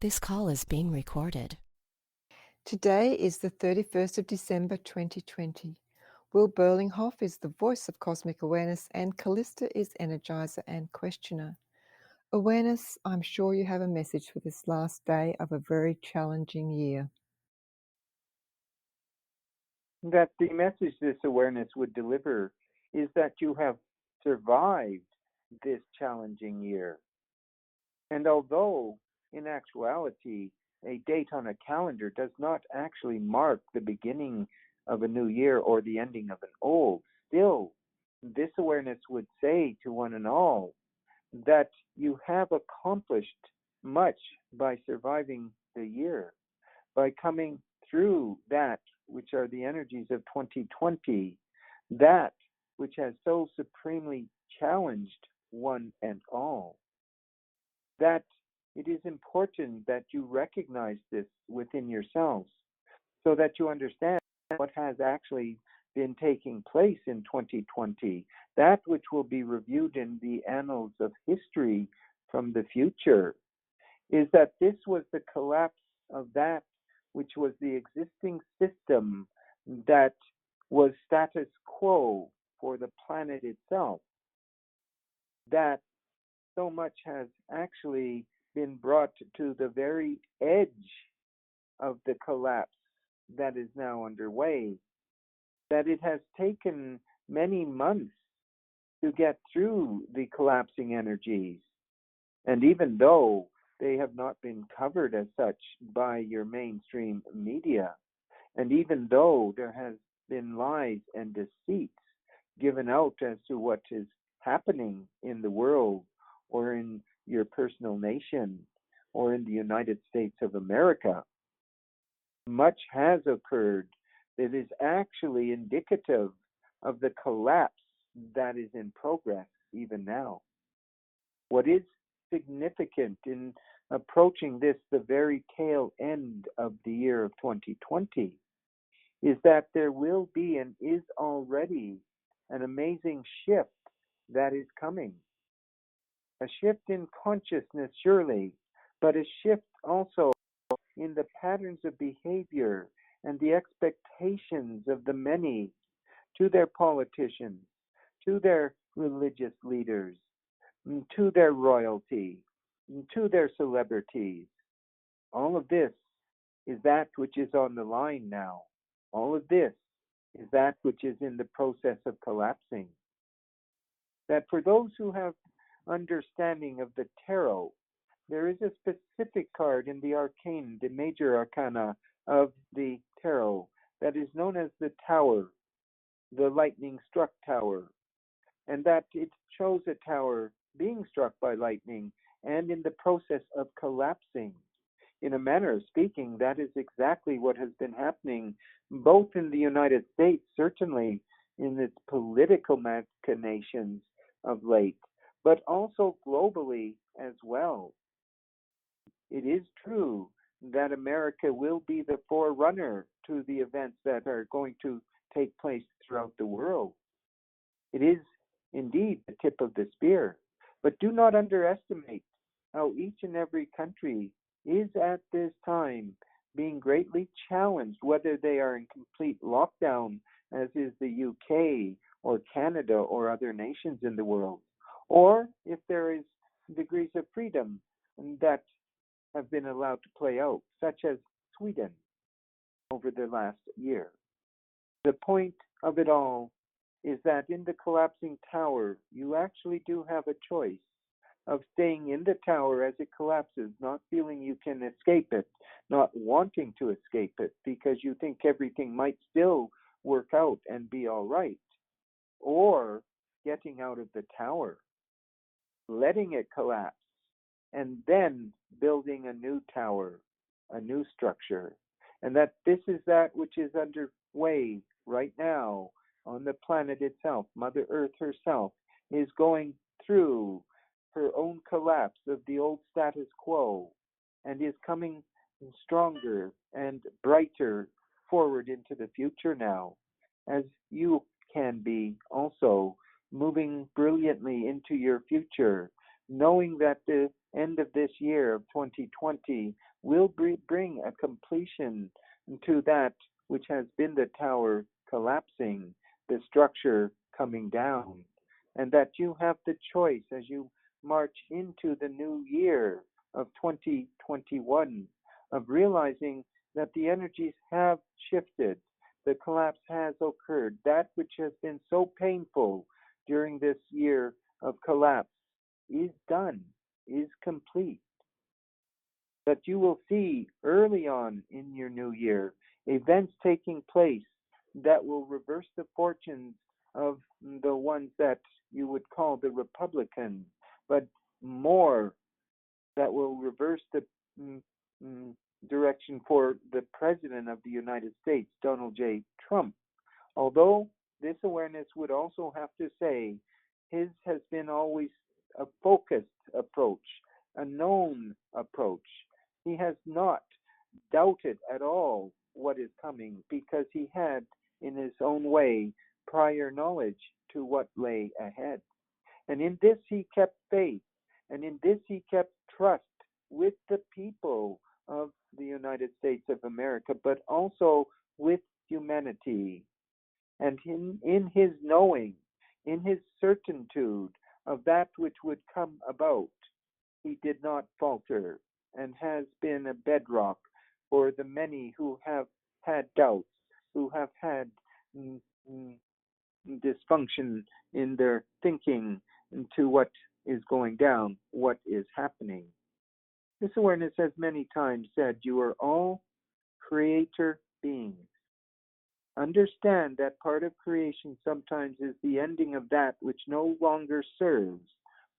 This call is being recorded. Today is the 31st of December 2020. Will Berlinghoff is the voice of cosmic awareness, and Callista is energizer and questioner. Awareness, I'm sure you have a message for this last day of a very challenging year. That the message this awareness would deliver is that you have survived this challenging year. And although, in actuality, a date on a calendar does not actually mark the beginning of a new year or the ending of an old, still, this awareness would say to one and all that you have accomplished much by surviving the year, by coming through that which are the energies of 2020, that which has so supremely challenged one and all. That it is important that you recognize this within yourselves so that you understand what has actually been taking place in 2020, that which will be reviewed in the annals of history from the future, is that this was the collapse of that which was the existing system that was status quo for the planet itself. That so much has actually been brought to the very edge of the collapse that is now underway, that it has taken many months to get through the collapsing energies. And even though they have not been covered as such by your mainstream media, and even though there has been lies and deceits given out as to what is happening in the world or in your personal nation or in the United States of America, much has occurred that is actually indicative of the collapse that is in progress even now. What is significant in approaching this, the very tail end of the year of 2020, is that there will be and is already an amazing shift that is coming. A shift in consciousness, surely, but a shift also in the patterns of behavior and the expectations of the many to their politicians, to their religious leaders, to their royalty, to their celebrities. All of this is that which is on the line now. All of this is that which is in the process of collapsing. That for those who have understanding of the tarot, there is a specific card in the arcane, the major arcana of the tarot, that is known as the Tower, the lightning struck tower, and that it shows a tower being struck by lightning and in the process of collapsing. In a manner of speaking, that is exactly what has been happening both in the United States, certainly in its political machinations of late, but also globally as well. It is true that America will be the forerunner to the events that are going to take place throughout the world. It is indeed the tip of the spear, but do not underestimate how each and every country is at this time being greatly challenged, whether they are in complete lockdown, as is the UK or Canada or other nations in the world, or if there is degrees of freedom that have been allowed to play out, such as Sweden over the last year. The point of it all is that in the collapsing tower, you actually do have a choice of staying in the tower as it collapses, not feeling you can escape it, not wanting to escape it because you think everything might still work out and be all right, or getting out of the tower, letting it collapse, and then building a new tower, a new structure. And that this is that which is underway right now on the planet itself. Mother Earth herself is going through her own collapse of the old status quo and is coming stronger and brighter forward into the future now, as you can be also moving brilliantly into your future, knowing that the end of this year of 2020 will bring a completion to that which has been the tower collapsing, the structure coming down, and that you have the choice as you march into the new year of 2021 of realizing that the energies have shifted. The collapse has occurred. That which has been so painful during this year of collapse is done, is complete. That you will see early on in your new year events taking place that will reverse the fortunes of the ones that you would call the Republicans, but more that will reverse the direction for the President of the United States, Donald J. Trump. Although this awareness would also have to say his has been always a focused approach, a known approach. He has not doubted at all what is coming because he had, in his own way, prior knowledge to what lay ahead. And in this he kept faith, and in this he kept trust with the people of the United States of America, but also with humanity. And in his knowing, in his certitude of that which would come about, he did not falter and has been a bedrock for the many who have had doubts, who have had dysfunction in their thinking into what is going down, what is happening. This awareness has many times said, you are all creator beings. Understand that part of creation sometimes is the ending of that which no longer serves,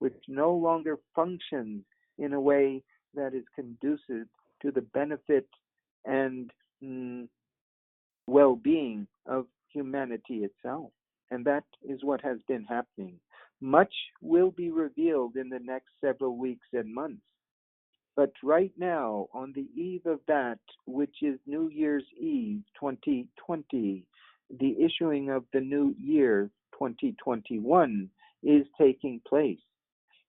which no longer functions in a way that is conducive to the benefit and well-being of humanity itself. And that is what has been happening. Much will be revealed in the next several weeks and months. But right now, on the eve of that, which is New Year's Eve 2020, the issuing of the new year 2021 is taking place.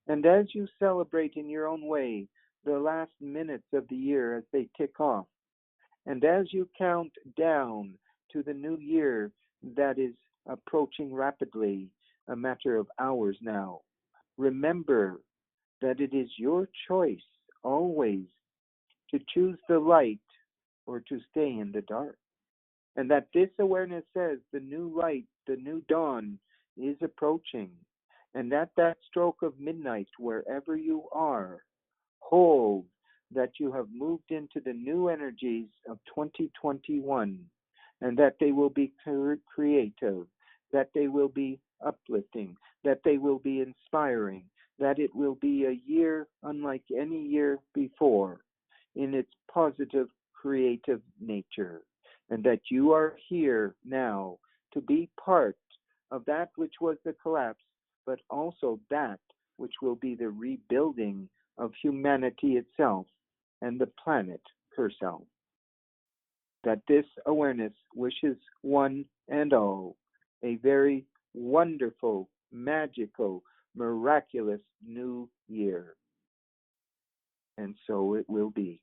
And as you celebrate in your own way the last minutes of the year as they tick off, and as you count down to the new year that is approaching rapidly, a matter of hours now, remember that it is your choice always to choose the light or to stay in the dark. And that this awareness says the new light, the new dawn is approaching. And at that stroke of midnight, wherever you are, hold that you have moved into the new energies of 2021, and that they will be creative, that they will be uplifting, that they will be inspiring, that it will be a year unlike any year before in its positive, creative nature, and that you are here now to be part of that which was the collapse, but also that which will be the rebuilding of humanity itself and the planet herself. That this awareness wishes one and all a very wonderful, magical, miraculous new year. And so it will be.